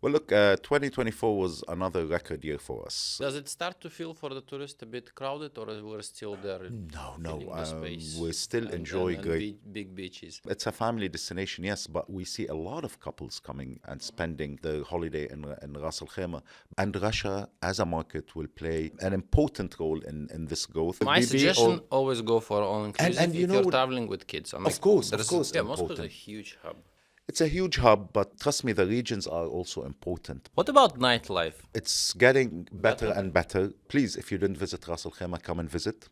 Well, look, 2024 was another record year for us. Does it start to feel for the tourists a bit crowded, or we're still there? No, the space we still enjoy and great. big beaches. It's a family destination, yes, but we see a lot of couples coming and spending their holiday in Ras-Al-Khaimah. And Russia, as a market, will play an important role in this growth. My suggestion, always go for all-inclusive And if you're traveling with kids. Of course, Yeah, Moscow is a important. huge hub. It's a huge hub, but trust me, the regions are also important. What about nightlife? It's getting better and better. Please, if you didn't visit Ras-Al-Khaimah, come and visit.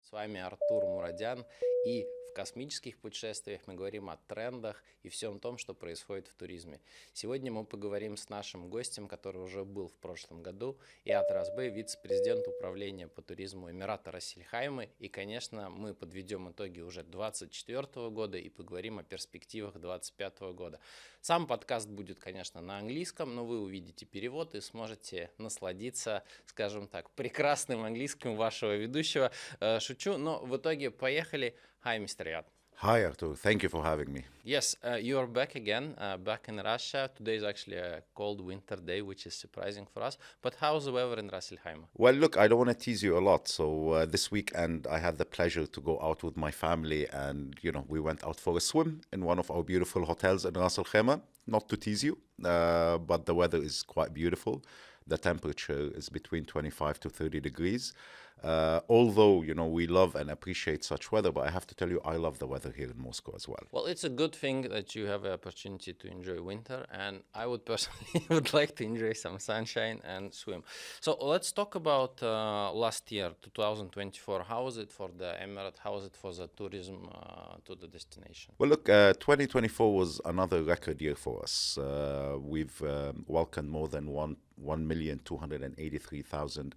С вами Артур Мурадян, и в «Космических путешествиях» мы говорим о трендах и всем том, что происходит в туризме. Сегодня мы поговорим с нашим гостем, который уже был в прошлом году, Иад Расбей, вице-президент управления по туризму эмирата Рас-Эль-Хаймы. И, конечно, мы подведем итоги уже 2024 года и поговорим о перспективах 2025 года. Сам подкаст будет, конечно, на английском, но вы увидите перевод и сможете насладиться, скажем так, прекрасным английским вашего ведущего. Шучу, но в итоге поехали. Hi, Mr. Iad. Hi, Artur. Thank you for having me. Yes, you are back again, back in Russia. Today is actually a cold winter day, which is surprising for us. But how's the weather in Ras-Elь-Хайма? Well, look, I don't want to tease you a lot. So this weekend, I had the pleasure to go out with my family and, we went out for a swim in one of our beautiful hotels in Ras-Al-Khaimah. Not to tease you, but the weather is quite beautiful. The temperature is between 25 to 30 degrees. Although, we love and appreciate such weather, but I have to tell you, I love the weather here in Moscow as well. Well, it's a good thing that you have an opportunity to enjoy winter, and I would personally would like to enjoy some sunshine and swim. So let's talk about last year, 2024. How was it for the Emirate? How was it for the tourism to the destination? Well, look, 2024 was another record year for us. We've welcomed more than 1,283,000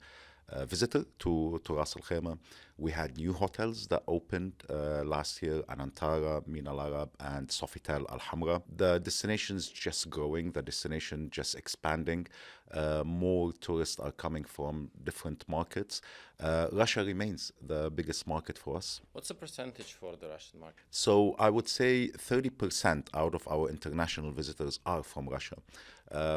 visitor to Ras-Al-Khaimah. We had new hotels that opened last year, Anantara, Min Al Arab, and Sofitel Al Hamra. The destination's just growing, the destination just expanding. More tourists are coming from different markets. Russia remains the biggest market for us. What's the percentage for the Russian market? So I would say 30% out of our international visitors are from Russia.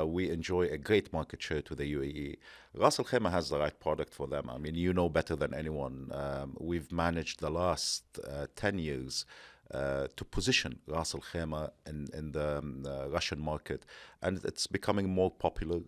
We enjoy a great market share to the UAE. Ras-Al-Khaimah has the right product for them. I mean, you know better than anyone. We've managed the last 10 years to position Ras-Al-Khaimah in the Russian market, and it's becoming more popular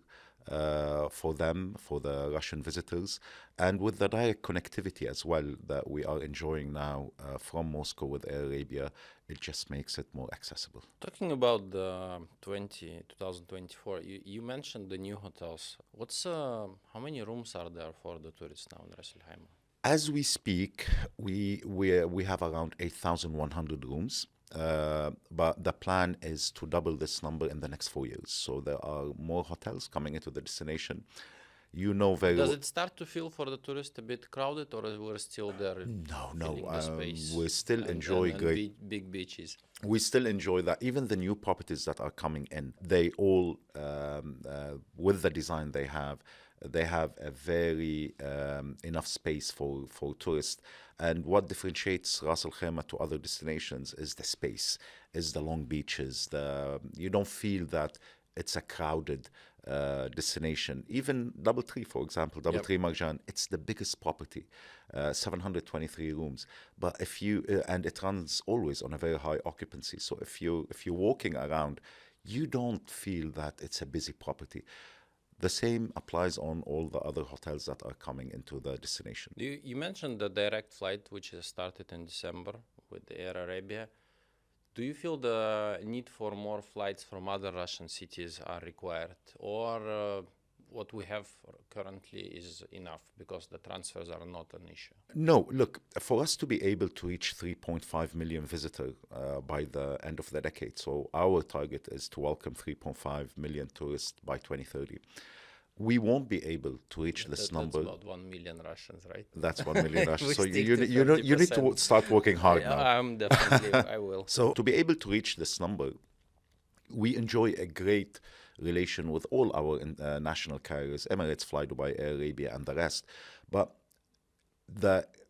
for them, for the Russian visitors, and with the direct connectivity as well that we are enjoying now from Moscow with Air Arabia, it just makes it more accessible. Talking about the 2024, you mentioned the new hotels. How many rooms are there for the tourists now in Ras-Elь-Хайма? As we speak, we have around 8,100 rooms. But the plan is to double this number in the next 4 years. So there are more hotels coming into the destination. Does it start to feel for the tourist a bit crowded, or we're still there? No. The space We still enjoy great big beaches. We still enjoy that. Even the new properties that are coming in, they all, with the design they have a very enough space for tourists. And what differentiates Ras-Al-Khaimah to other destinations is the space, is the long beaches. You don't feel that it's a crowded destination. Even Doubletree, for example, Doubletree Marjan, it's the biggest property, 723 rooms. But and it runs always on a very high occupancy. So if you're walking around, you don't feel that it's a busy property. The same applies on all the other hotels that are coming into the destination. You mentioned the direct flight, which has started in December with Air Arabia. Do you feel the need for more flights from other Russian cities are required, or what we have currently is enough because the transfers are not an issue? No, look, for us to be able to reach 3.5 million visitors by the end of the decade, so our target is to welcome 3.5 million tourists by 2030. We won't be able to reach this number. That's about 1 million Russians, right? That's 1 million Russians. So stick you to need to start working hard now. Definitely, I will. So to be able to reach this number, We enjoy a great relation with all our national carriers, Emirates, Fly Dubai, Air Arabia, and the rest. But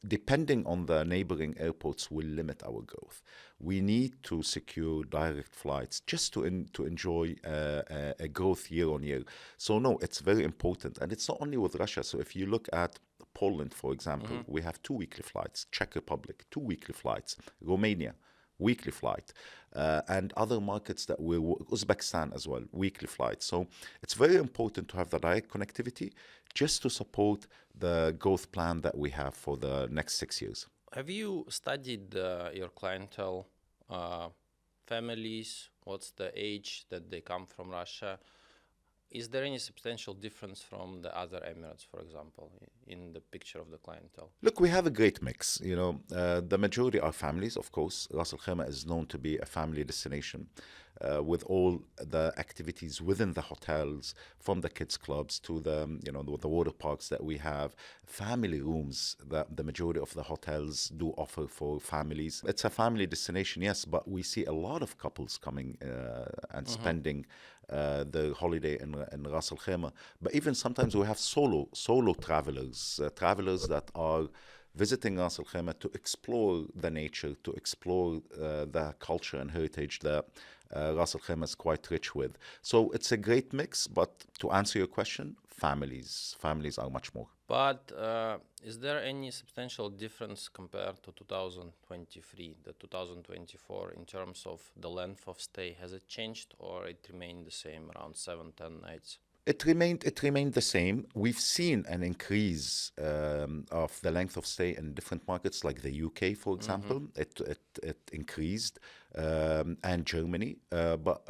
depending on the neighboring airports will limit our growth. We need to secure direct flights just to enjoy a growth year on year. So no, it's very important. And it's not only with Russia. So if you look at Poland, for example, we have 2 weekly flights. Czech Republic, 2 weekly flights. Romania, weekly flight. And other markets that Uzbekistan as well, weekly flights. So it's very important to have the direct connectivity just to support the growth plan that we have for the next 6 years. Have you studied your clientele, families? What's the age that they come from Russia? Is there any substantial difference from the other Emirates, for example, in the picture of the clientele? Look, we have a great mix. The majority are families, of course. Ras-Al-Khaimah is known to be a family destination with all the activities within the hotels, from the kids clubs to the water parks that we have, family rooms that the majority of the hotels do offer for families. It's a family destination, yes, but we see a lot of couples coming and spending the holiday in Ras-Al-Khaimah. But even sometimes we have solo travelers, travelers that are visiting Ras-Al-Khaimah to explore the nature, to explore the culture and heritage that Ras-Al-Khaimah is quite rich with. So it's a great mix, but to answer your question, families are much more. But is there any substantial difference compared to 2023, the 2024, in terms of the length of stay? Has it changed or it remained the same, around 7-10 nights? It remained the same. We've seen an increase of the length of stay in different markets, like the UK, for example. It increased, and Germany. But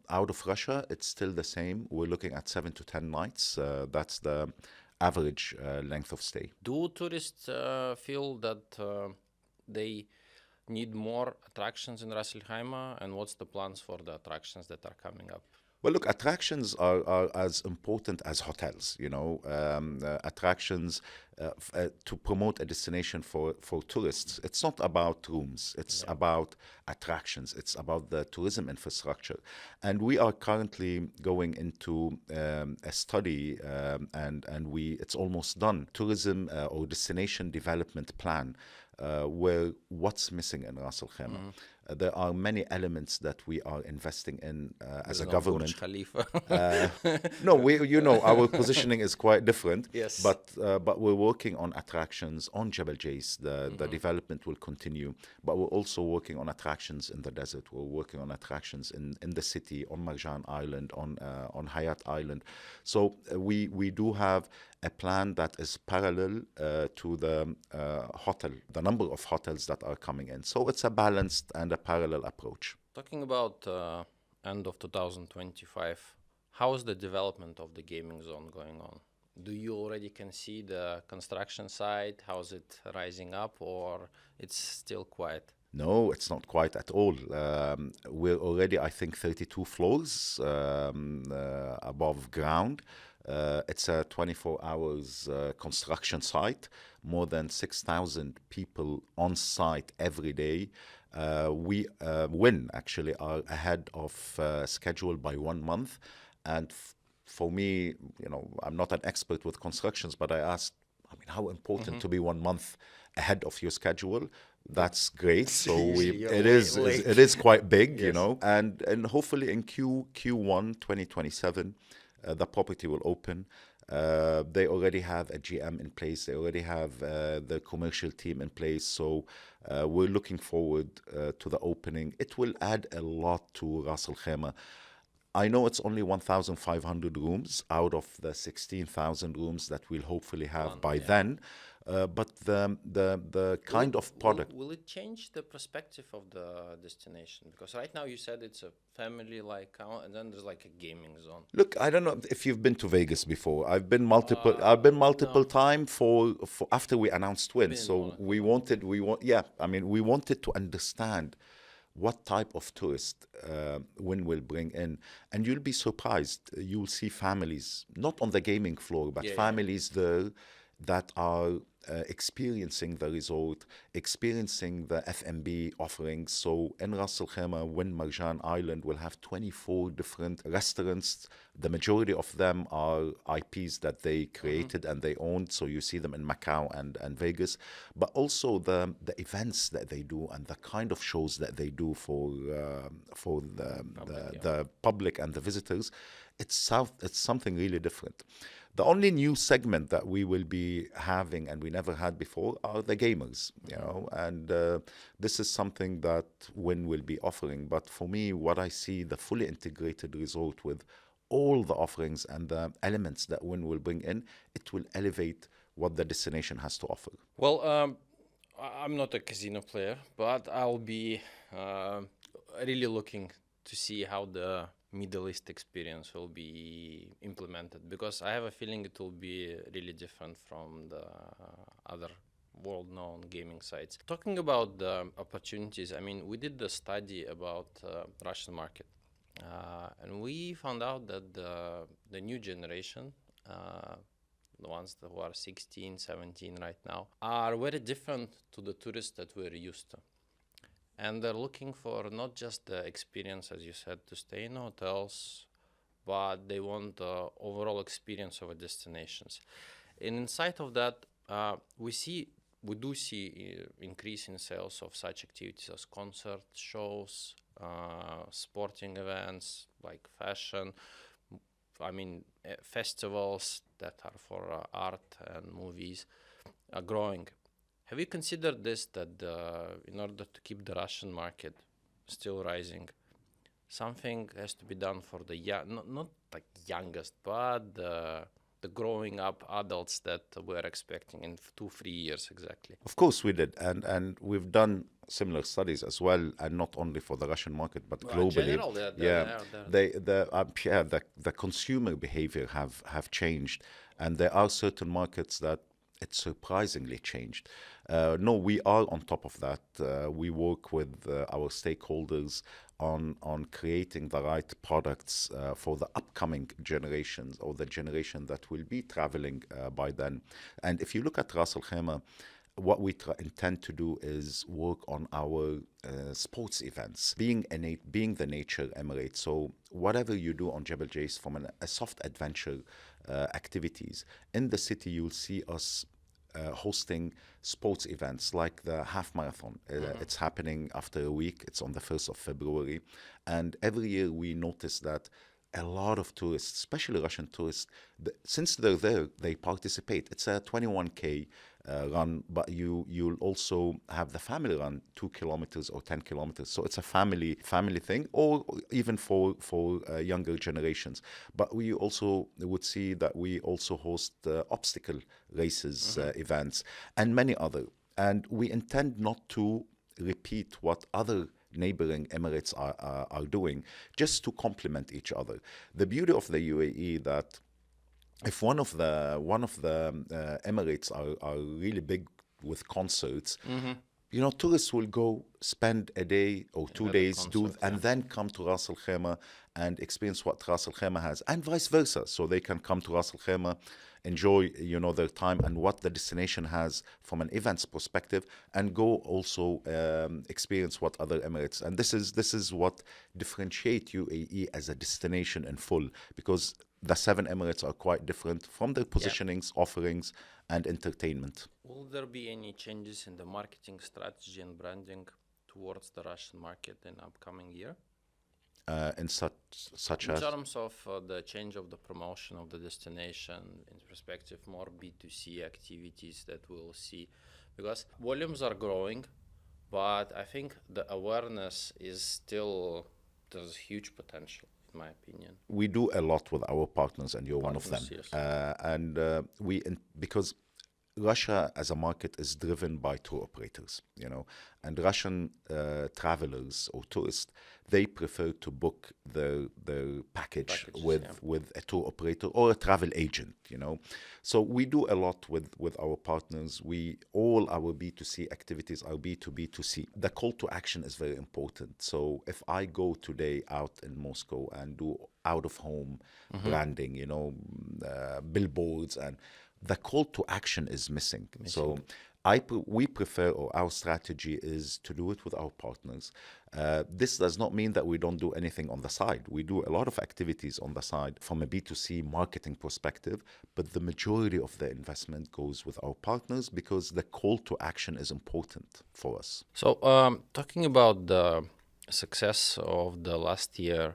out of Russia, it's still the same. We're looking at 7 to 10 nights. That's the average length of stay. Do tourists feel that they need more attractions in Ras-El-Хайма, and what's the plans for the attractions that are coming up? Well, look, attractions are as important as hotels, attractions to promote a destination for tourists. It's not about rooms. It's about attractions. It's about the tourism infrastructure. And we are currently going into a study, and it's almost done, tourism or destination development plan, where what's missing in Ras-Al-Khaimah. There are many elements that we are investing in as a government. Burj Khalifa. No, our positioning is quite different. Yes. But we're working on attractions on Jebel Jais. The development will continue. But we're also working on attractions in the desert. We're working on attractions in the city, on Marjan Island, on Hayat Island. So we do have a plan that is parallel to the number of hotels that are coming in. So it's a balanced and a parallel approach. Talking about end of 2025, how is the development of the gaming zone going on? Do you already can see the construction site? How is it rising up, or it's still quiet? No, it's not quite at all. We're already, I think, 32 floors above ground. It's a 24 hours construction site, more than 6,000 people on site every day. We actually are ahead of schedule by 1 month. And for me, I'm not an expert with constructions, but I asked, how important to be 1 month ahead of your schedule? That's great. So it is quite big, Yes. and hopefully in Q1 2027, the property will open. They already have a GM in place. They already have the commercial team in place. So we're looking forward to the opening. It will add a lot to Ras-Al-Khaimah. I know it's only 1,500 rooms out of the 16,000 rooms that we'll hopefully have by then. But the kind of product... Will it change the perspective of the destination? Because right now you said it's a family-like, and then there's like a gaming zone. Look, I don't know if you've been to Vegas before. I've been multiple times for after we announced Twin. So we wanted to understand what type of tourist Wynn will bring in. And you'll be surprised. You'll see families, not on the gaming floor, but families there that are experiencing the resort, experiencing the F&B offerings. So in Ras-El-Khaimah, Wind Marjan Island will have 24 different restaurants. The majority of them are IPs that they created and they owned. So you see them in Macau and Vegas, but also the events that they do and the kind of shows that they do for the public and the visitors. It's something really different. The only new segment that we will be having and we never had before are the gamers, and this is something that Win will be offering. But for me, what I see, the fully integrated resort with all the offerings and the elements that Win will bring in, it will elevate what the destination has to offer. Well, I'm not a casino player, but I'll be really looking to see how the Middle East experience will be implemented, because I have a feeling it will be really different from the other world-known gaming sites. Talking about the opportunities, I mean, we did the study about Russian market, and we found out that the new generation, the ones that who are 16, 17 right now, are very different to the tourists that we're used to. And they're looking for not just the experience, as you said, to stay in hotels, but they want the overall experience of a destinations. And inside of that, we do see increase in sales of such activities as concerts, shows, sporting events like fashion. I mean, festivals that are for art and movies are growing. Have you considered this, that in order to keep the Russian market still rising, something has to be done for the young, not like youngest, but the growing up adults that we're expecting in 2-3 years exactly? Of course we did, and we've done similar studies as well, and not only for the Russian market but globally. In general, the consumer behavior have changed, and there are certain markets that it's surprisingly changed. No, we are on top of that. We work with our stakeholders on creating the right products for the upcoming generations, or the generation that will be traveling by then. And if you look at Ras-El-Khaimah, what we intend to do is work on our sports events, being the nature emirate. So whatever you do on Jebel Jais from a soft adventure activities, in the city you'll see us hosting sports events like the half marathon. It's happening after a week. It's on the 1st of February. And every year we notice that a lot of tourists, especially Russian tourists, since they're there, they participate. It's a 21K run, but you'll also have the family run 2 kilometers or 10 kilometers. So it's a family thing, or even for younger generations. But we also would see that we also host obstacle races, events, and many other. And we intend not to repeat what other neighboring emirates are doing, just to complement each other. The beauty of the UAE that if one of the emirates are really big with concerts, tourists will go spend a day or 2 days, and then come to Ras-El-Khaimah and experience what Ras-El-Khaimah has, and vice versa. So they can come to Ras-El-Khaimah, enjoy their time and what the destination has from an events perspective, and go also experience what other emirates. And this is what differentiate UAE as a destination in full, because the 7 emirates are quite different from their positionings, offerings, and entertainment. Will there be any changes in the marketing strategy and branding towards the Russian market in upcoming year? In such in as? terms of the change of the promotion of the destination, in perspective more B2C activities that we'll see, because volumes are growing, but I think the awareness is still, there's huge potential, in my opinion. We do a lot with our partners, and you're one of them. Yes. Because Russia as a market is driven by tour operators, and Russian travelers or tourists, they prefer to book their package with a tour operator or a travel agent, So we do a lot with our partners. All our B2C activities are B2B2C. The call to action is very important. So if I go today out in Moscow and do out of home branding, billboards, and the call to action is missing. So we prefer, or our strategy is to do it with our partners. This does not mean that we don't do anything on the side. We do a lot of activities on the side from a B2C marketing perspective, but the majority of the investment goes with our partners because the call to action is important for us. So talking about the success of the last year,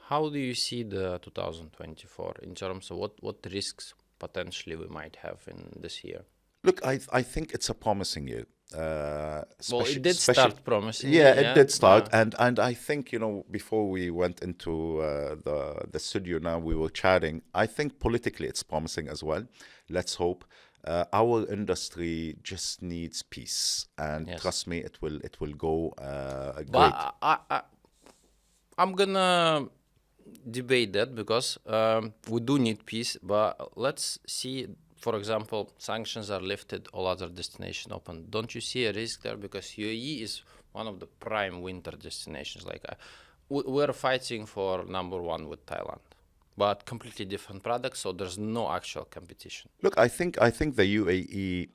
how do you see the 2024 in terms of what risks potentially we might have in this year? Look, I think it's a promising year. Well, it did start promising. Yeah, it did start, and I think, before we went into the studio, now we were chatting. I think politically it's promising as well. Let's hope. Our industry just needs peace, and trust me, it will go great. But I'm gonna debate that because we do need peace. But let's see. For example, sanctions are lifted, all other destinations open. Don't you see a risk there? Because UAE is one of the prime winter destinations. Like we're fighting for number one with Thailand, but completely different products, so there's no actual competition. Look, I think the UAE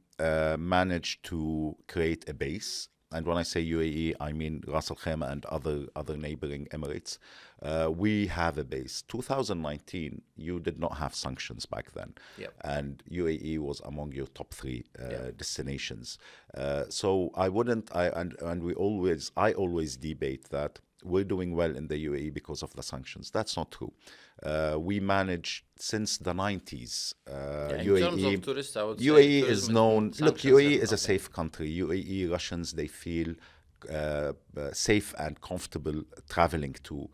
managed to create a base. And when I say UAE, I mean Ras-El-Хайма and other neighboring Emirates. We have a base. 2019, you did not have sanctions back then. Yep. And UAE was among your top three destinations. So I always debate that we're doing well in the UAE because of the sanctions. That's not true. We managed since the 90s. In terms of tourists, I would say UAE is known. Look, UAE is a okay. safe country. UAE Russians, they feel safe and comfortable traveling to.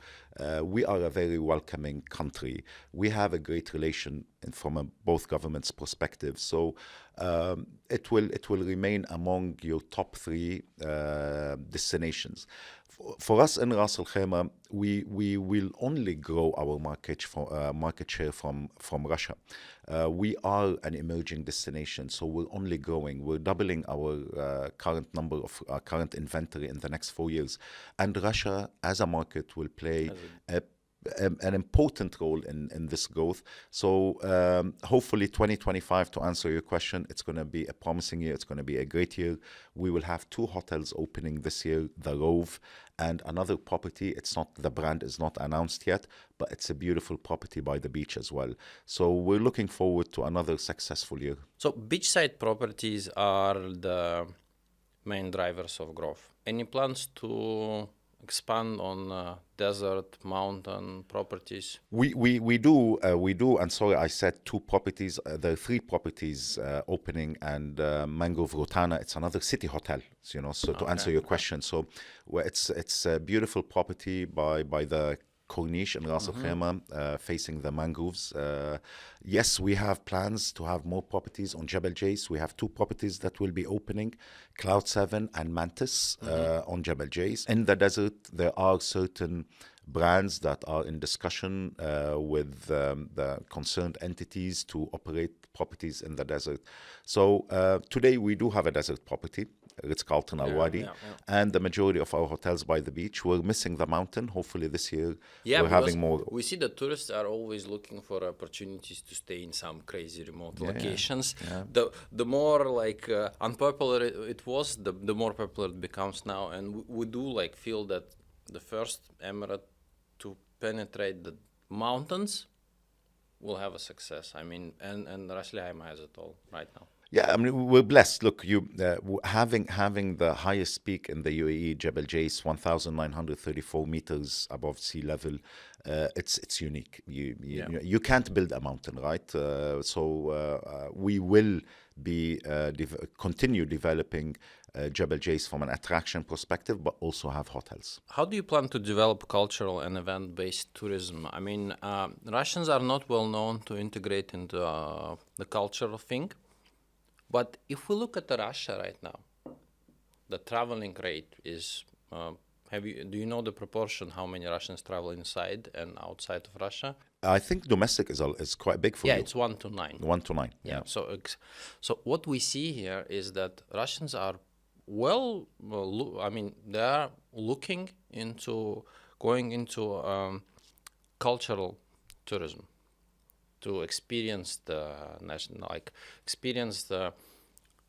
We are a very welcoming country. We have a great relation from both governments' perspective. So it will remain among your top three destinations. For us in Ras-El-Хайма, we will only grow our market share from Russia. We are an emerging destination, so we're only growing. We're doubling our current number of current inventory in the next 4 years. And Russia, as a market, will play an important role in this growth. So hopefully 2025, to answer your question, it's going to be a promising year. It's going to be a great year. We will have 2 hotels opening this year, the Rove and another property. The brand is not announced yet, but it's a beautiful property by the beach as well. So we're looking forward to another successful year. So beachside properties are the main drivers of growth. Any plans to expand on desert, mountain properties? We do, and sorry, I said 2 properties. There are 3 properties opening, and Mangrove Rotana, it's another city hotel. So to answer your question, so it's a beautiful property by the Corniche in Ras-El-Хайma, facing the mangroves. Yes, we have plans to have more properties on Jebel Jais. We have 2 properties that will be opening, Cloud 7 and Mantis on Jebel Jais. In the desert, there are certain brands that are in discussion with the concerned entities to operate properties in the desert. So today we do have a desert property, Ritz-Carlton Al Wadi, and the majority of our hotels by the beach. We're missing the mountain. Hopefully this year we're having more. We see that tourists are always looking for opportunities to stay in some crazy remote locations. The more unpopular it was, the more popular it becomes now. And we do feel that the first emirate to penetrate the mountains will have a success. I mean, and Ras-El-Хайма has it all right now. Yeah, I mean, we're blessed. Look, having the highest peak in the UAE, Jebel Jais, 1,934 meters above sea level, it's unique. You can't build a mountain, right? So we will be continue developing Jebel Jais from an attraction perspective, but also have hotels. How do you plan to develop cultural and event-based tourism? I mean, Russians are not well known to integrate into the cultural thing. But if we look at Russia right now, the traveling rate is, do you know the proportion how many Russians travel inside and outside of Russia? I think domestic is quite big for you. Yeah, it's 1 to 9. 1 to 9, yeah. So what we see here is that Russians are they are looking into going into cultural tourism. to experience the national, like experience the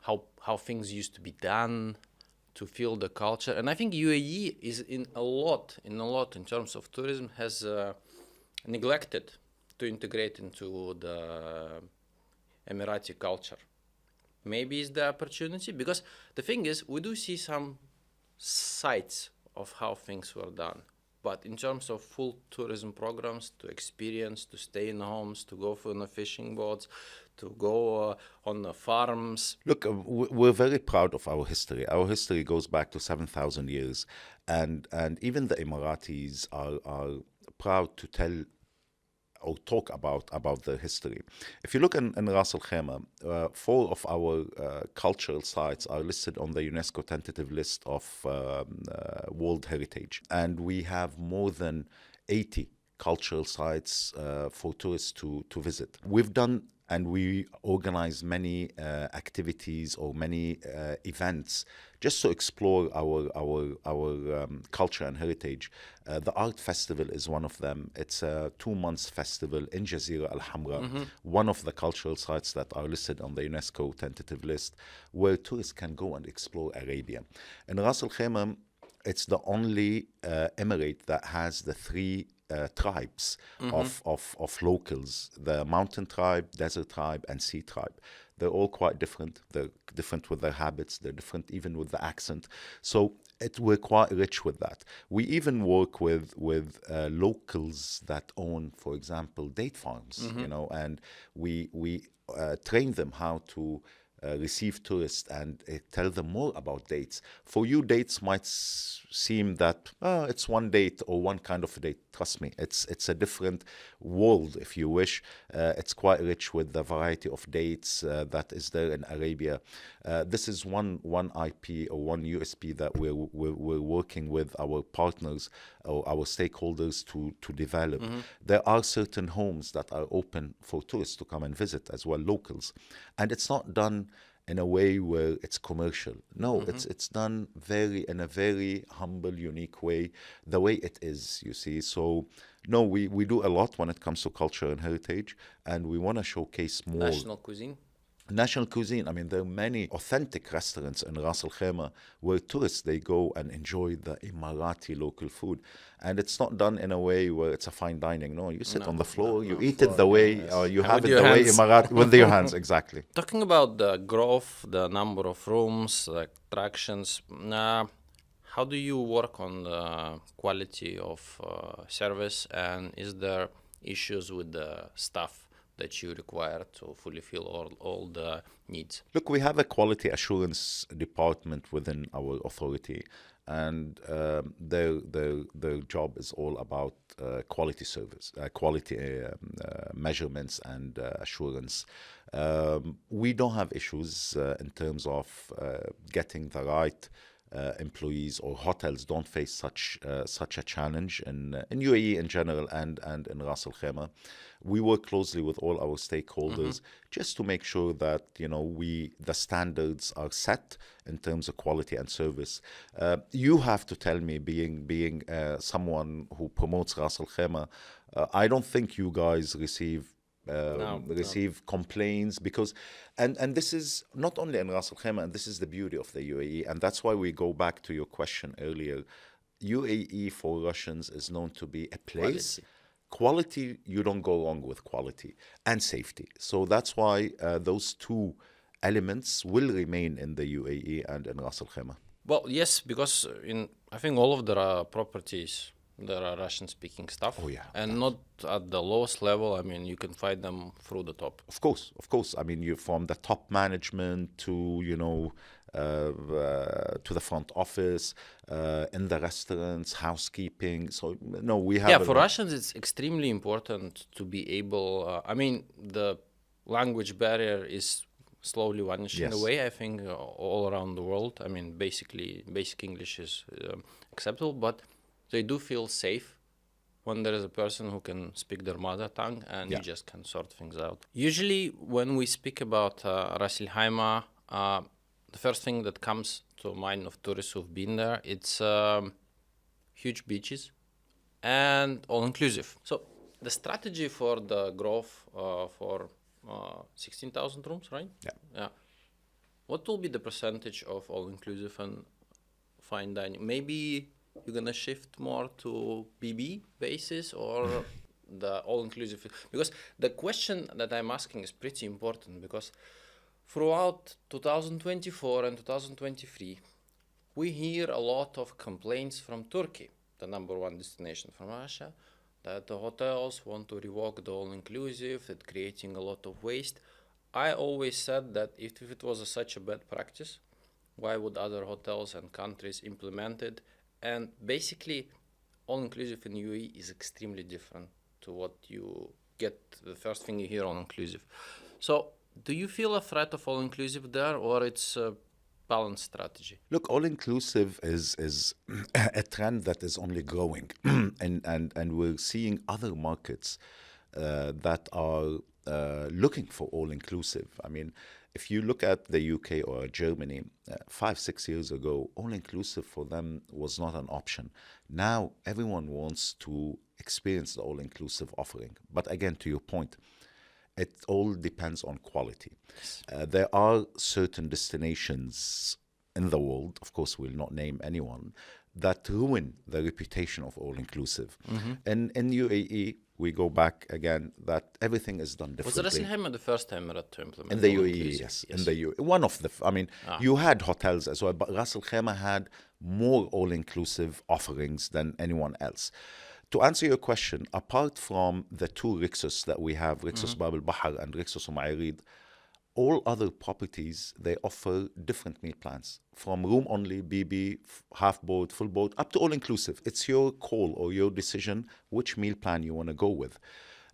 how things used to be done, to feel the culture. And I think UAE is in a lot in terms of tourism has neglected to integrate into the Emirati culture. Maybe it's the opportunity, because the thing is, we do see some sites of how things were done. But in terms of full tourism programs, to experience, to stay in homes, to go on the fishing boats, to go on the farms. Look, we're very proud of our history. Our history goes back to 7,000 years. And even the Emiratis are proud to tell or talk about their history. If you look in Ras-Elь-Хайма, 4 of our cultural sites are listed on the UNESCO tentative list of World Heritage. And we have more than 80 cultural sites for tourists to visit. We've done and we organize many activities or many events just to explore our culture and heritage. The art festival is one of them. It's a 2-month festival in Jazeera Al Hamra, one of the cultural sites that are listed on the UNESCO tentative list, where tourists can go and explore Arabia. In Ras-Elь-Хайма, it's the only emirate that has the 3 tribes of locals: the mountain tribe, desert tribe, and sea tribe. They're all quite different. They're different with their habits. They're different even with the accent. So we're quite rich with that. We even work with locals that own, for example, date farms, and we train them how to receive tourists and tell them more about dates. For you, dates might seem that it's one date or one kind of a date. Trust me, it's a different world, if you wish. It's quite rich with the variety of dates that is there in Arabia. This is one IP or one USP that we're working with our partners or our stakeholders to develop. There are certain homes that are open for tourists to come and visit as well, locals, and it's not done in a way where it's commercial. No, it's done in a very humble, unique way, the way it is, you see. So, no, we do a lot when it comes to culture and heritage, and we want to showcase more. National cuisine. I mean, there are many authentic restaurants in Ras-Elь-Хайma where tourists, they go and enjoy the Emirati local food. And it's not done in a way where it's a fine dining. No, you sit on the floor, you eat it the way, you have it the way Emirati, with your hands, exactly. Talking about the growth, the number of rooms, the attractions, how do you work on the quality of service, and is there issues with the staff that you require to fulfill all the needs? Look, we have a quality assurance department within our authority, and their job is all about quality service, quality measurements and assurance. We don't have issues in terms of getting the right employees, or hotels don't face such a challenge in UAE in general and in Ras-Elь-Хайma. We work closely with all our stakeholders just to make sure that the standards are set in terms of quality and service. You have to tell me, being someone who promotes Ras-Elь-Хайma, I don't think you guys receive complaints, because and this is not only in Ras-Elь-Хайma, and this is the beauty of the UAE, and that's why we go back to your question earlier. UAE for Russians is known to be a place. Quality, you don't go wrong with quality, and safety. So that's why those 2 elements will remain in the UAE and in Ras-Elь-Хайma. Well, yes, because I think all of the properties, there are Russian-speaking staff, and not at the lowest level. I mean, you can find them through the top. Of course. I mean, you from the top management to the front office, in the restaurants, housekeeping. So no, we have. Yeah, for Russians, it's extremely important to be able. I mean, the language barrier is slowly vanishing away, I think, all around the world. I mean, basic English is acceptable, but they do feel safe when there is a person who can speak their mother tongue, and you just can sort things out. Usually, when we speak about Ras-Elь-Хайма, the first thing that comes to mind of tourists who've been there, it's huge beaches and all-inclusive. So The strategy for the growth for 16,000 rooms, right? Yeah. What will be the percentage of all-inclusive and fine dining? Maybe you're going to shift more to BB basis or the all-inclusive? Because the question that I'm asking is pretty important, because throughout 2024 and 2023, we hear a lot of complaints from Turkey, the number one destination from Russia, that the hotels want to revoke the all-inclusive, that creating a lot of waste. I always said that if it was such a bad practice, why would other hotels and countries implement it? And basically, all-inclusive in UAE is extremely different to what you get, the first thing you hear all-inclusive. So do you feel a threat of all-inclusive there, or it's a balanced strategy? Look, all-inclusive is a trend that is only growing, and we're seeing other markets that are looking for all-inclusive. I mean, if you look at the UK or Germany, 5-6 years ago, all-inclusive for them was not an option. Now everyone wants to experience the all-inclusive offering. But again, to your point, it all depends on quality. There are certain destinations in the world, of course we'll not name anyone, that ruin the reputation of all-inclusive. And in UAE, we go back again, that everything is done differently. Was Ras-El-Hayma the first emirat to implement in the UAE? all-inclusive? Yes, in the UAE. One of the, you had hotels as well, but Ras-Al-Khaimah had more all-inclusive offerings than anyone else. To answer your question, apart from the two Rixos that we have, Rixos Bab al-Bahar and Rixos Umayrid, all other properties, they offer different meal plans, from room only, BB, half board, full board, up to all inclusive. It's your call or your decision which meal plan you want to go with.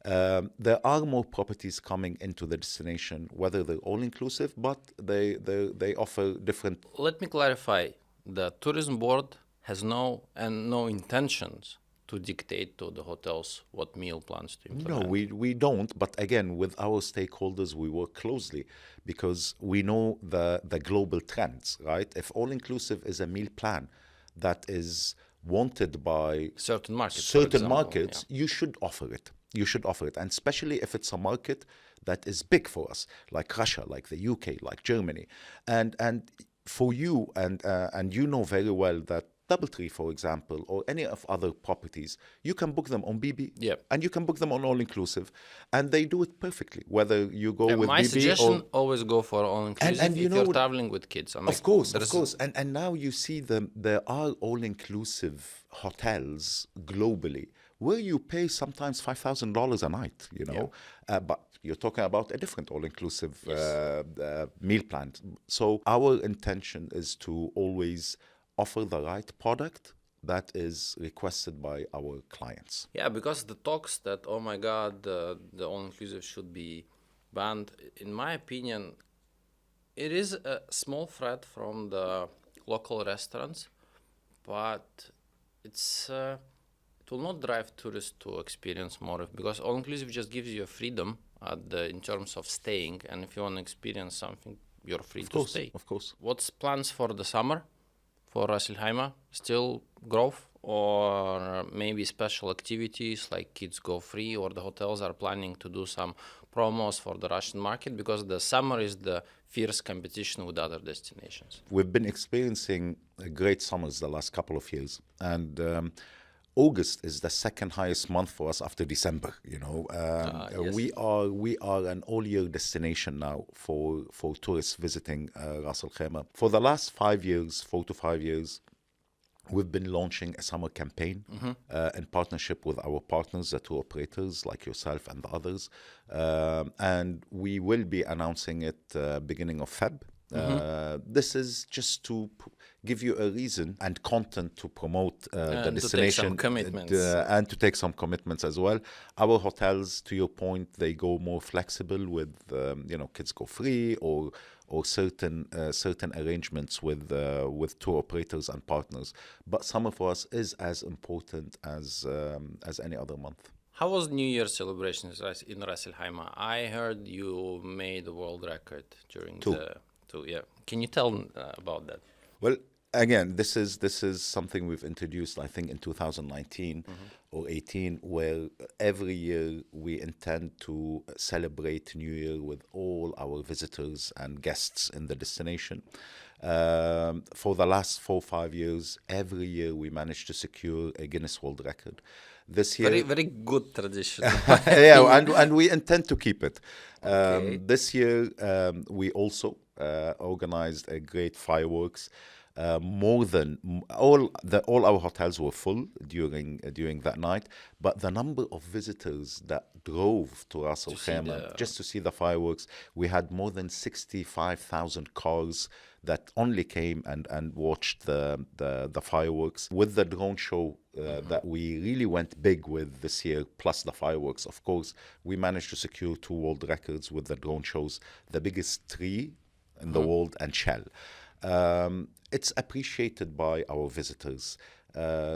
There are more properties coming into the destination, whether they're all inclusive, but they offer different. Let me clarify. The tourism board has no intentions to dictate to the hotels what meal plans to implement. No, we don't. But again, with our stakeholders, we work closely because we know the global trends, right? If all-inclusive is a meal plan that is wanted by certain markets, you should offer it. You should offer it. And especially if it's a market that is big for us, like Russia, like the UK, like Germany. And for you, and you know very well that Doubletree, for example, or any of other properties, you can book them on BB, and you can book them on all-inclusive, and they do it perfectly. Whether you go with my BB suggestion, always go for all-inclusive and if you're traveling with kids. Of course. And now you see there are all-inclusive hotels globally where you pay sometimes $5,000 a night, but you're talking about a different all-inclusive meal plan. So our intention is to always offer the right product that is requested by our clients. Yeah, because the talks that, oh my God, the all-inclusive should be banned, in my opinion, it is a small threat from the local restaurants, but it will not drive tourists to experience more, because all-inclusive just gives you a freedom in terms of staying, and if you want to experience something, you're free to stay. Of course. What's plans for the summer? For Ras-El-Hayma, still growth, or maybe special activities like kids go free, or the hotels are planning to do some promos for the Russian market, because the summer is the fierce competition with other destinations. We've been experiencing great summers the last couple of years, and August is the second highest month for us after December. Yes. We are an all-year destination now for tourists visiting Ras-Al-Khaimah. For the last 4 to 5 years, we've been launching a summer campaign in partnership with our partners, the tour operators like yourself and the others, and we will be announcing it beginning of Feb. This is just to give you a reason and content to promote the destination, and to take some commitments as well. Our hotels, to your point, they go more flexible with kids go free or certain arrangements with tour operators and partners. But summer for us is as important as any other month. How was New Year celebrations in Ras-El-Hayma? I heard you made a world record during Can you tell about that? Well, again, this is something we've introduced, I think, in 2019 or 18, where every year we intend to celebrate New Year with all our visitors and guests in the destination. For the last 4 or 5 years, every year we managed to secure a Guinness World Record. This year, Very, very good tradition. yeah, and we intend to keep it. Okay. This year, we also organized a great fireworks. More than all our hotels were full during that night, but the number of visitors that drove to Ras-El-Хайма just to see the fireworks, we had more than 65,000 cars that only came and watched the fireworks. With the drone show that we really went big with this year, plus the fireworks, of course, we managed to secure 2 world records with the drone shows, the biggest tree in the world and shell. It's appreciated by our visitors.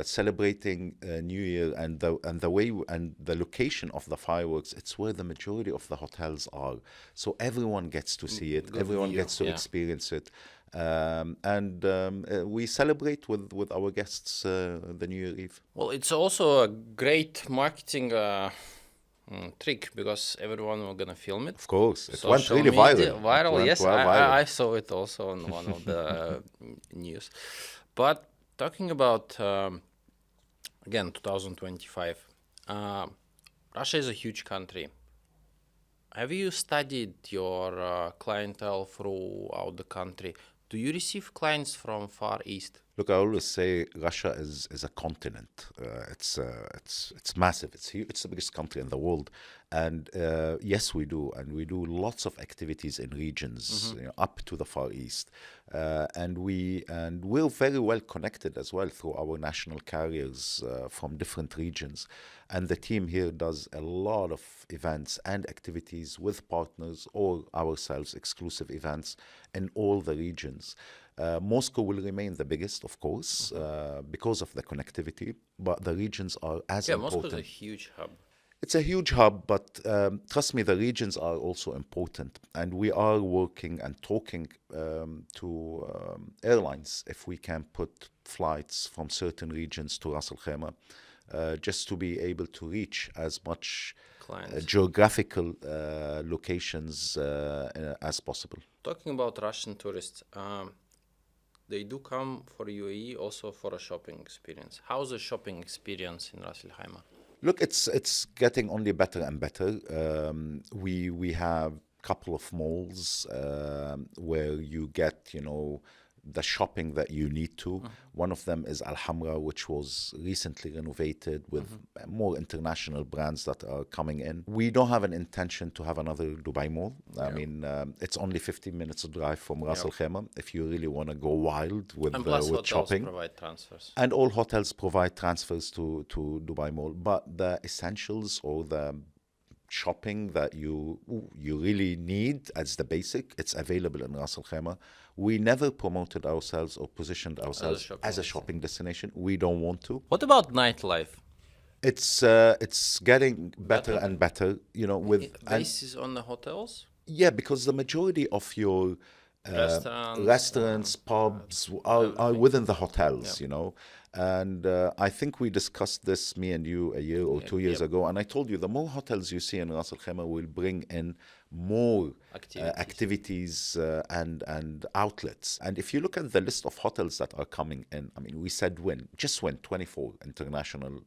Celebrating New Year and the way and the location of the fireworks, it's where the majority of the hotels are. So everyone gets to see it, everyone gets to experience it. We celebrate with our guests the New Year Eve. Well, it's also a great marketing trick because everyone will gonna film it. Of course, it Social went really media, viral. viral, It went yes, well viral. I saw it also on one of the news. But talking about again 2025, Russia is a huge country. Have you studied your clientele throughout the country? Do you receive clients from Far East? Look, I always say Russia is a continent. It's massive. It's huge. It's the biggest country in the world, and yes, we do, and we do lots of activities in regions up to the Far East, and we're very well connected as well through our national carriers from different regions, and the team here does a lot of events and activities with partners or ourselves, exclusive events in all the regions. Moscow will remain the biggest, of course, because of the connectivity, but the regions are as important. Moscow is a huge hub. It's a huge hub, but trust me, the regions are also important. And we are working and talking to airlines if we can put flights from certain regions to Ras-Al-Khaimah, just to be able to reach as much geographical locations as possible. Talking about Russian tourists, they do come for UAE also for a shopping experience. How's the shopping experience in Ras-El-Хайма? Look, it's getting only better and better. We have a couple of malls where you get, the shopping that you need to. One of them is Al Hamra, which was recently renovated with more international brands that are coming in. We don't have an intention to have another Dubai mall. I mean, it's only 15 minutes drive from Ras-Al-Khaimah if you really want to go wild with shopping. Provide transfers. And all hotels provide transfers to Dubai mall. But the essentials or the shopping that you really need as the basic, it's available in Ras-Al-Khaimah. We never promoted ourselves or positioned ourselves as a shopping destination. We don't want to. What about nightlife? It's getting better and better, with basis on the hotels? Yeah, because the majority of your restaurants, pubs are within the hotels, And I think we discussed this, me and you, a year or 2 years ago. And I told you, the more hotels you see in Ras-Al-Khaimah will bring in more activities and outlets. And if you look at the list of hotels that are coming in, I mean, we said just 24 international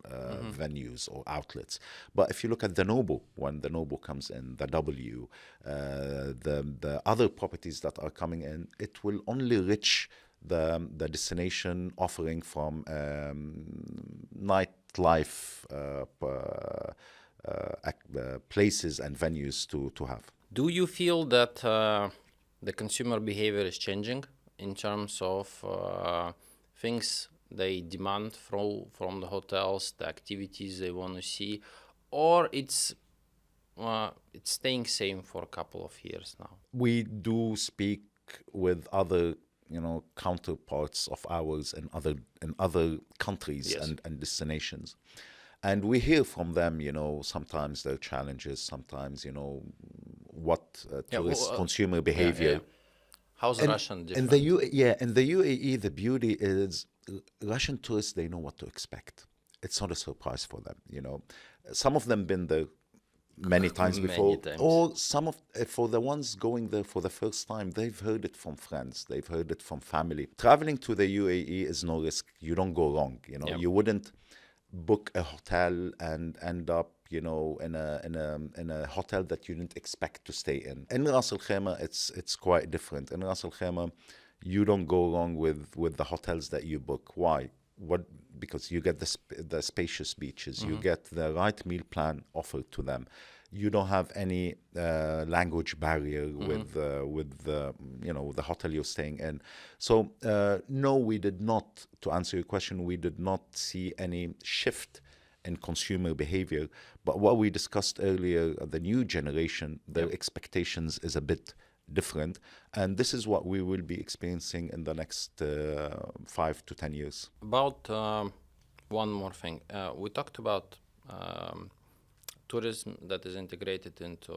venues or outlets. But if you look at the Nobu, when the Nobu comes in, the W, the other properties that are coming in, it will only reach the destination offering from nightlife places and venues to have. Do you feel that the consumer behavior is changing in terms of things they demand from the hotels, the activities they want to see, or it's staying same for a couple of years now? We do speak with other counterparts of ours in other countries and destinations. And we hear from them, sometimes their challenges, sometimes, what tourist consumer behavior. How's Russian different? In the UAE, the beauty is Russian tourists, they know what to expect. It's not a surprise for them, you know. Some of them been there many times before, or some of for the ones going there for the first time, they've heard it from friends, they've heard it from family. Traveling to the UAE is no risk. You don't go wrong, you know. You wouldn't book a hotel and end up, you know, in a hotel that you didn't expect to stay in. In Ras-El-Хайма, it's quite different. In Ras-El-Хайma, you don't go wrong with the hotels that you book. Why? Because you get the spacious beaches, you get the right meal plan offered to them. You don't have any language barrier with you know, the hotel you're staying in. So no, we did not. To answer your question, we did not see any shift in consumer behavior. But what we discussed earlier, the new generation, their expectations is a bit different, and this is what we will be experiencing in the next 5 to 10 years. About one more thing, we talked about tourism that is integrated into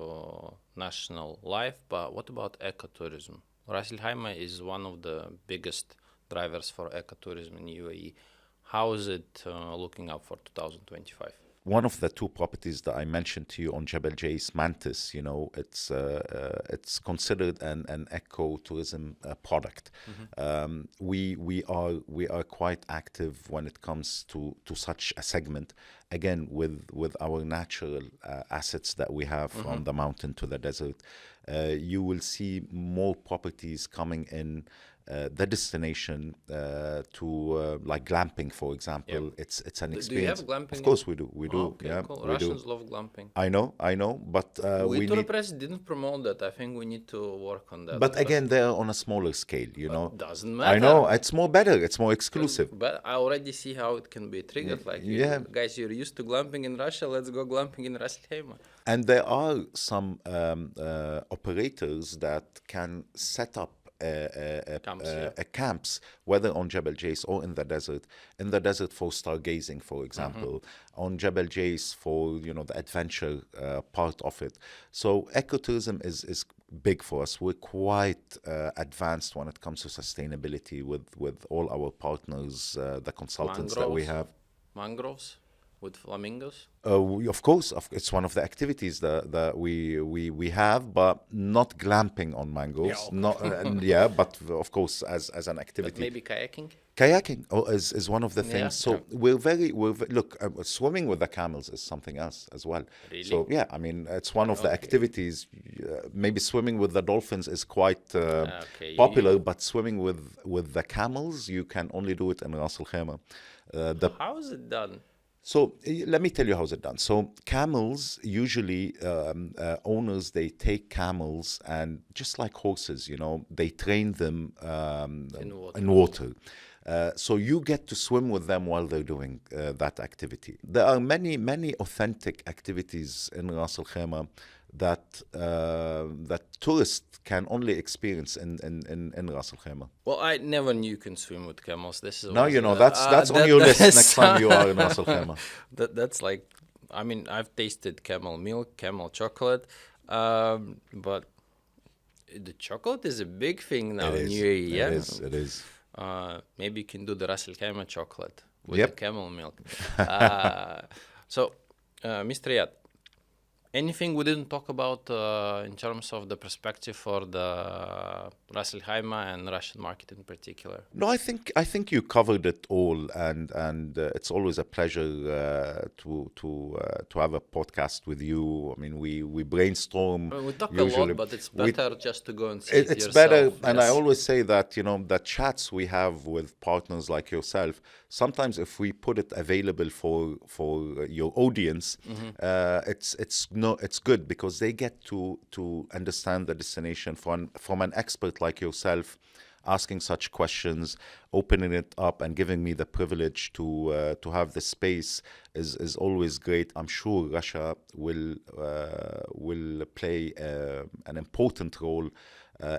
national life, but what about ecotourism? Ras-El-Хайма is one of the biggest drivers for ecotourism in UAE. How is it looking up for 2025? One of the two properties that I mentioned to you on Jebel Jais, Mantis, you know, it's considered an ecotourism product. We are quite active when it comes to such a segment. Again, with our natural assets that we have from the mountain to the desert, you will see more properties coming in the destination to like glamping, for example. It's an experience. Do you have glamping? Of course we do. We do. Okay, yeah, cool. we Russians do. love glamping. I know. But we Tour Press didn't promote that. I think we need to work on that. But again, they're on a smaller scale, you know. Doesn't matter. I know. It's more better. It's more exclusive. But I already see how it can be triggered. Like, guys, you're used to glamping in Russia. Let's go glamping in Ras-El-Хайма. And there are some operators that can set up camps, whether on Jebel Jais or in the desert. In the desert for stargazing, for example. On Jebel Jais for, you know, the adventure part of it. So ecotourism is big for us. We're quite advanced when it comes to sustainability with all our partners, the consultants that we have. Mangroves? With flamingos? Of course, it's one of the activities that we have, but not glamping on mangroves. But of course, as an activity. But maybe kayaking. Kayaking is one of the things. So we're very look. Swimming with the camels is something else as well. Really? So yeah, I mean, it's one of the activities. Maybe swimming with the dolphins is quite popular, but swimming with the camels, you can only do it in Ras-El-Хайма. How is it done? So let me tell you how's it done. So camels, usually owners, they take camels and just like horses, you know, they train them in water. So you get to swim with them while they're doing that activity. There are many authentic activities in Ras-El-Хайma that tourists can only experience in Ras-El-Хайma. Well, I never knew you can swim with camels. This is now you know that's on your list next time you are in Ras-El-Хайma. That's like, I mean, I've tasted camel milk, camel chocolate, but the chocolate is a big thing now in UAE. Yeah, it is. Maybe you can do the Ras-El-Хайma chocolate with the camel milk. So, Mr. Iad, anything we didn't talk about in terms of the perspective for the Ras-El-Хайma and Russian market in particular? No, I think you covered it all, and it's always a pleasure to have a podcast with you. I mean, we brainstorm. We talk usually. A lot, but it's better just to go and see it's yourself. better, and I always say that, you know, the chats we have with partners like yourself, sometimes if we put it available for your audience, it's good because they get to understand the destination from an expert like yourself, asking such questions, opening it up, and giving me the privilege to have the space is always great. I'm sure Russia will play an important role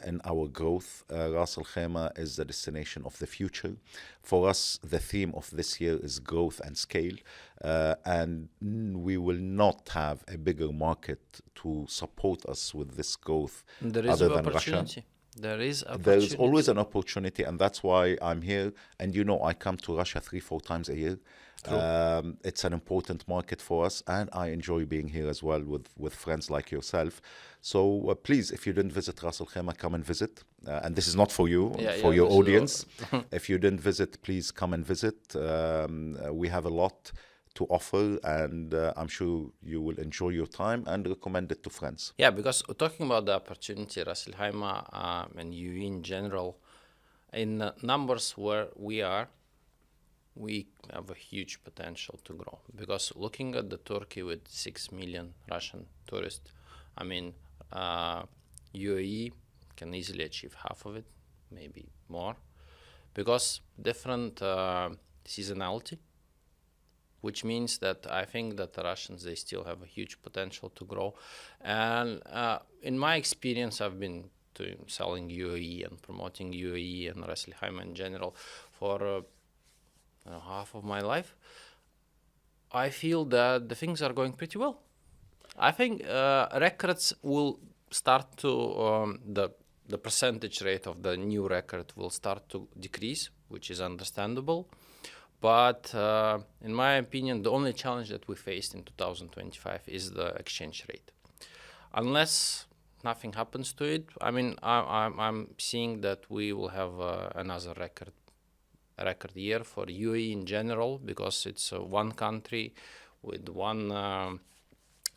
in our growth. Ras-El-Хайma is the destination of the future. For us, the theme of this year is growth and scale, and we will not have a bigger market to support us with this growth There is other an than opportunity. Russia. There is There is always opportunity. an opportunity, and that's why I'm here. And I come to Russia 3-4 times a year. True. It's an important market for us, and I enjoy being here as well with friends like yourself. So please, if you didn't visit Ras-El-Khaimah, come and visit. And this is not for you, for your this is audience. If you didn't visit, please come and visit. We have a lot to offer, and I'm sure you will enjoy your time and recommend it to friends. Yeah, because talking about the opportunity, Ras-El-Хайма and UAE in general, in numbers where we are, we have a huge potential to grow. Because looking at the Turkey with 6 million Russian tourists, I mean, UAE can easily achieve half of it, maybe more, because different seasonality, which means that I think that the Russians, they still have a huge potential to grow. And in my experience, I've been selling UAE and promoting UAE and Ras-El-Хайма in general for half of my life. I feel that the things are going pretty well. I think records will start to, the percentage rate of the new record will start to decrease, which is understandable. But in my opinion, the only challenge that we faced in 2025 is the exchange rate. Unless nothing happens to it, I mean, I'm seeing that we will have another record year for UAE in general, because it's one country with one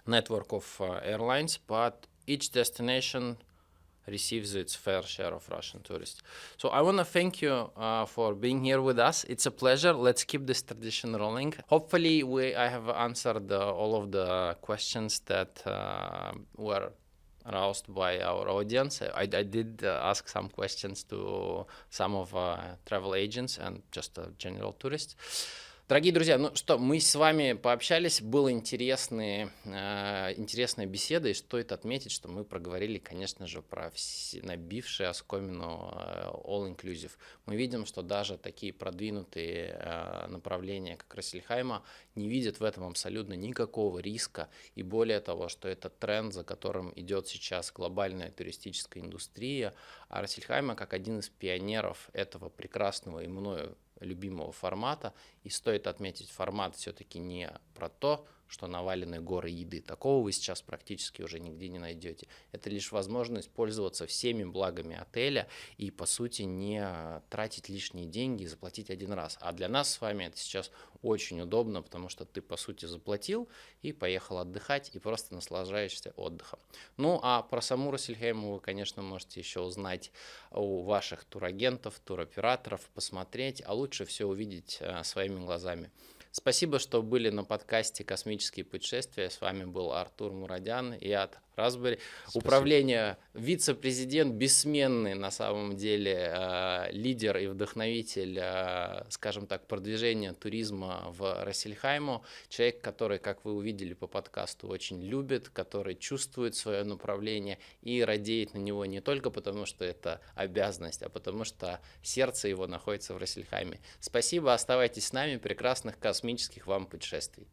network of airlines, but each destination receives its fair share of Russian tourists. So I want to thank you for being here with us. It's a pleasure. Let's keep this tradition rolling. Hopefully I have answered all of the questions that were aroused by our audience. I did ask some questions to some of travel agents and just general tourists. Дорогие друзья, ну что, мы с вами пообщались, была интересная беседа, и стоит отметить, что мы проговорили, конечно же, про набившие оскомину all-inclusive. Мы видим, что даже такие продвинутые направления, как Рас-Эль-Хайма, не видят в этом абсолютно никакого риска, и более того, что это тренд, за которым идет сейчас глобальная туристическая индустрия, а Рас-Эль-Хайма как один из пионеров этого прекрасного и мною любимого формата. И стоит отметить, формат все-таки не про то, что навалены горы еды. Такого вы сейчас практически уже нигде не найдете. Это лишь возможность пользоваться всеми благами отеля и, по сути, не тратить лишние деньги и заплатить один раз. А для нас с вами это сейчас очень удобно, потому что ты, по сути, заплатил и поехал отдыхать, и просто наслаждаешься отдыхом. Ну, а про саму Рас-Эль-Хайму вы, конечно, можете еще узнать у ваших турагентов, туроператоров, посмотреть, а лучше все увидеть своими глазами. Спасибо, что были на подкасте «Космические путешествия». С вами был Артур Мурадян, Иад Расбей. Управление, вице-президент, бессменный на самом деле лидер и вдохновитель, скажем так, продвижения туризма в Рас-Эль-Хайму. Человек, который, как вы увидели по подкасту, очень любит, который чувствует свое направление и радеет на него не только потому, что это обязанность, а потому что сердце его находится в Рас-Эль-Хайме. Спасибо, оставайтесь с нами, прекрасных космических вам путешествий.